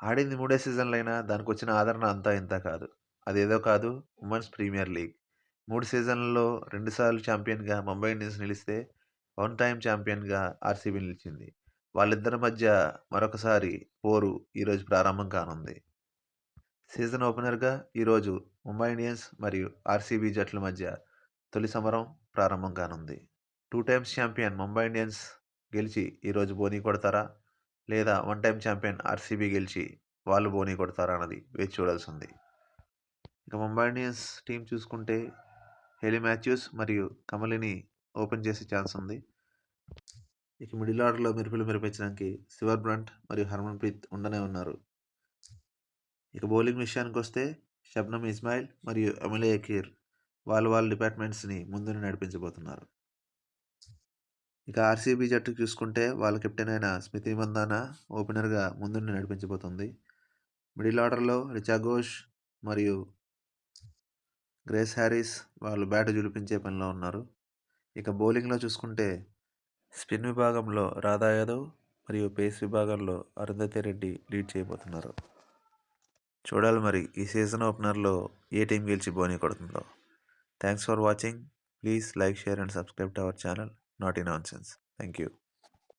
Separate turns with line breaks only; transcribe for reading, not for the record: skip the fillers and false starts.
ఆడింది 3 సీజన్‌లైనా దానికొచ్చిన ఆదరణ అంతా ఇంతా కాదు. అదేదో కాదు ఉమెన్స్ ప్రీమియర్ లీగ్. 3 సీజన్‌లలో 2 సార్లు ఛాంపియన్‌గా ముంబై ఇండియన్స్ నిలిస్తే, వన్ టైమ్ ఛాంపియన్‌గా ఆర్‌సీబీ నిలిచింది. వాళ్ళిద్దరి మధ్య మరొకసారి పోరు ఈరోజు ప్రారంభం కానుంది. సీజన్ ఓపెనర్‌గా ఈరోజు ముంబై ఇండియన్స్ మరియు ఆర్‌సీబీ జట్ల మధ్య తొలి సమరం ప్రారంభం కానుంది. 2 టైమ్స్ ఛాంపియన్ ముంబై ఇండియన్స్ గెలిచి ఈరోజు బోనీ కొడతారా? లేదా వన్ టైమ్ ఛాంపియన్ ఆర్‌సీబీ గెలిచి వాళ్ళు బోనీ కొడతారా అన్నది వేచి చూడాల్సింది. ఇక ముంబై ఇండియన్స్ టీం చూసుకుంటే హేలీ మాథ్యూస్ మరియు కమలిని ఓపెన్ చేసే ఛాన్స్ ఉంది. ఇక మిడిల్ ఆర్డర్‌లో మెరుపులు మెరిపించడానికి సివర్ బ్రంట్ మరియు హర్మన్‌ప్రీత్ ఉండనే ఉన్నారు. ఇక బౌలింగ్ విషయానికొస్తే షబ్నమ్ ఇస్మాయిల్ మరియు అమిలే యకీర్ వాళ్ళ డిపార్ట్మెంట్స్‌ని ముందుండి నడిపించబోతున్నారు. ఇక ఆర్‌సీబీ జట్టు చూసుకుంటే వాళ్ళ కెప్టెన్ అయిన స్మృతి మందాన ఓపెనర్‌గా ముందుండి నడిపించబోతుంది. మిడిల్ ఆర్డర్‌లో రిచా ఘోష్ మరియు గ్రేస్ హ్యారిస్ వాళ్ళు బ్యాట్ ఝుళిపించే పనిలో ఉన్నారు. ఇక బౌలింగ్‌లో చూసుకుంటే స్పిన్ విభాగంలో రాధా యాదవ్ మరియు పేస్ విభాగంలో అరుంధతి రెడ్డి లీడ్ చేయబోతున్నారు. చూడాలి మరి ఈ సీజన్ ఓపెనర్‌లో ఏ టీం గెలిచి బోనీ కొడుతుందో. Thanks for watching. Please like, share and subscribe to our channel naughty nonsense. Thank you.